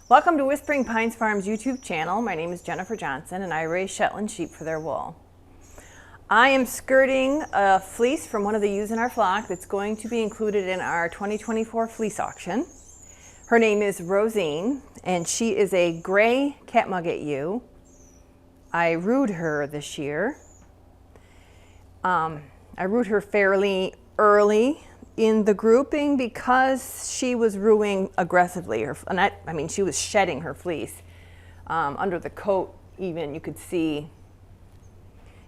Welcome to Whispering Pines Farm's YouTube channel. My name is Jennifer Johnson and I raise Shetland sheep for their wool. I am skirting a fleece from one of the ewes in our flock that's going to be included in our 2024 fleece auction. Her name is Rosine and she is a gray catmugget ewe. I Roo'd her this year. I Roo'd her fairly early in the grouping because she was rooing aggressively. She was shedding her fleece. Under the coat even, you could see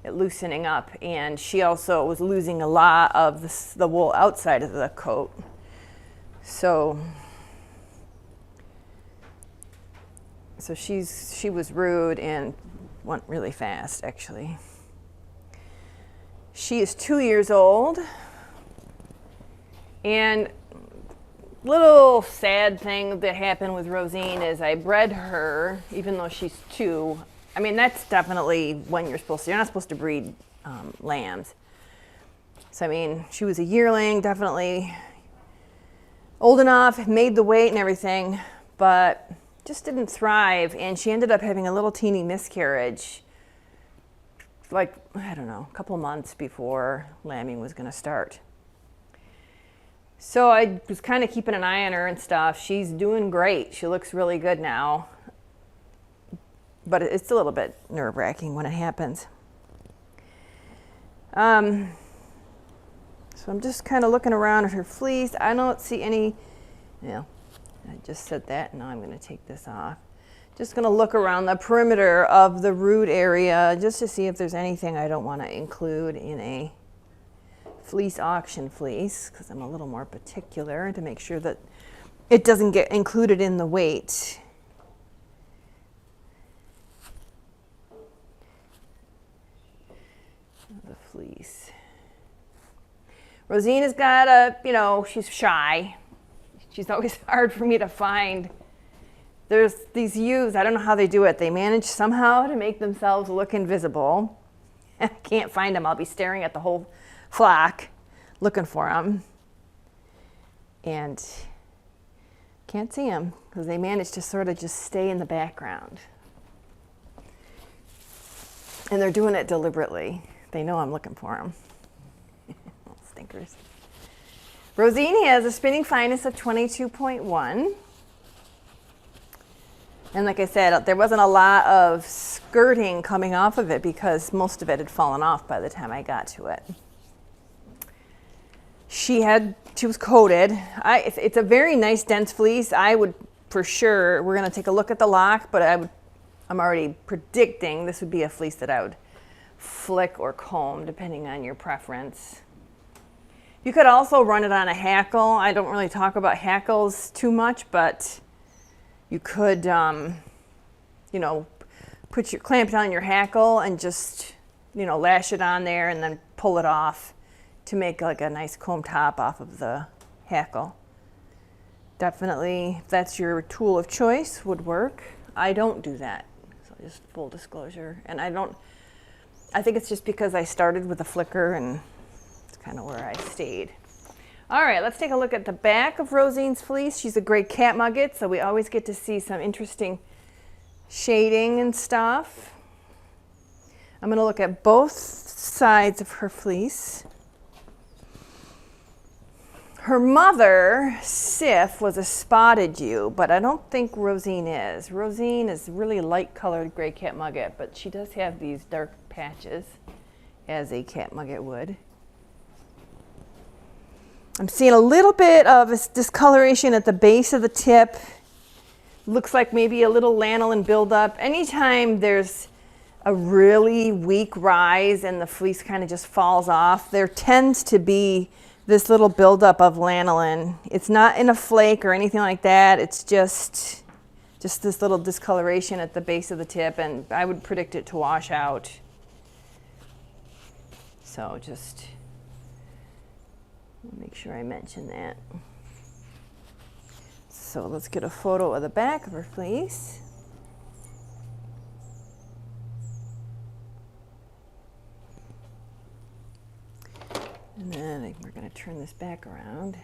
it loosening up, and she also was losing a lot of the wool outside of the coat. So she was Roo'd and went really fast, actually. She is 2 years old. And little sad thing that happened with Rosine is I bred her, even though she's 2. I mean, that's definitely when you're not supposed to breed lambs. So, I mean, she was a yearling, definitely old enough, made the weight and everything, but just didn't thrive. And she ended up having a little teeny miscarriage, like, I don't know, a couple months before lambing was going to start. So I was kind of keeping an eye on her and stuff. She's doing great. She looks really good now. But it's a little bit nerve-wracking when it happens. So I'm just kind of looking around at her fleece. I don't see any, I just said that. Now I'm going to take this off. Just going to look around the perimeter of the Roo'd area just to see if there's anything I don't want to include in a fleece auction fleece, because I'm a little more particular to make sure that it doesn't get included in the weight. The fleece. Rosine has got she's shy. She's always hard for me to find. There's these ewes, I don't know how they do it. They manage somehow to make themselves look invisible. I can't find them. I'll be staring at the whole flock looking for them and can't see them because they manage to sort of just stay in the background, and they're doing it deliberately. They know I'm looking for them. Stinkers. Rosine has a spinning fineness of 22.1, and like I said, there wasn't a lot of skirting coming off of it because most of it had fallen off by the time I got to it. She was coated. It's a very nice dense fleece. I would for sure, we're going to take a look at the lock, but I'm already predicting this would be a fleece that I would flick or comb depending on your preference. You could also run it on a hackle. I don't really talk about hackles too much, but you could, clamp it on your hackle and just, lash it on there and then pull it off to make like a nice comb top off of the hackle. Definitely, if that's your tool of choice, would work. I don't do that, so just full disclosure. And I think it's just because I started with a flicker and it's kind of where I stayed. All right, let's take a look at the back of Rosine's fleece. She's a great catmugget, so we always get to see some interesting shading and stuff. I'm going to look at both sides of her fleece. Her mother, Sif, was a spotted ewe, but I don't think Rosine is. Rosine is really light-colored gray catmugget, but she does have these dark patches, as a catmugget would. I'm seeing a little bit of discoloration at the base of the tip. Looks like maybe a little lanolin buildup. Anytime there's a really weak rise and the fleece kind of just falls off, there tends to be this little buildup of lanolin. It's not in a flake or anything like that. It's just this little discoloration at the base of the tip, and I would predict it to wash out. So just make sure I mention that. So let's get a photo of the back of her fleece. And then we're going to turn this back around.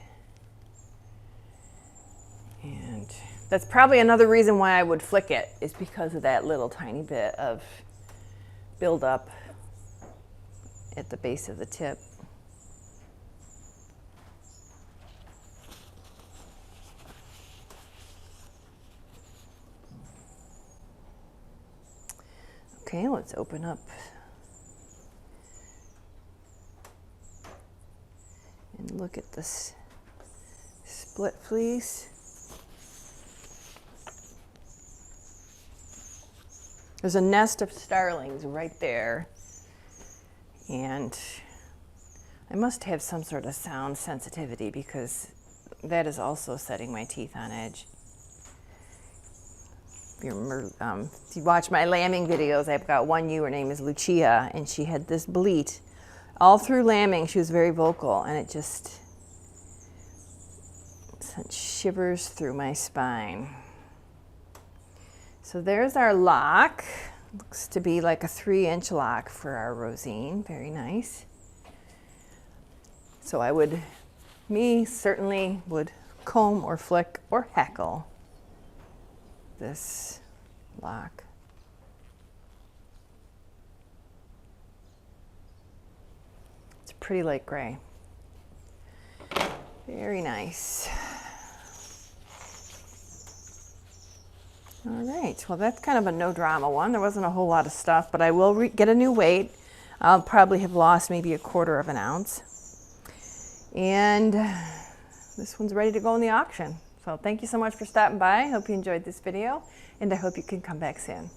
And That's probably another reason why I would flick it, is because of that little tiny bit of buildup at the base of the tip. Okay, let's open up and look at this split fleece. There's a nest of starlings right there, and I must have some sort of sound sensitivity because that is also setting my teeth on edge. If you remember, if you watch my lambing videos, I've got one ewe, her name is Lucia, and she had this bleat. All through lambing, she was very vocal, and it just sent shivers through my spine. So there's our lock. Looks to be like a 3-inch lock for our Rosine. Very nice. So certainly would comb or flick or hackle this lock. It's a pretty light gray. Very nice. All right, well, that's kind of a no drama one. There wasn't a whole lot of stuff, but I will get a new weight. I'll probably have lost maybe 1/4 of an ounce. And this one's ready to go in the auction. So thank you so much for stopping by. I hope you enjoyed this video, and I hope you can come back soon.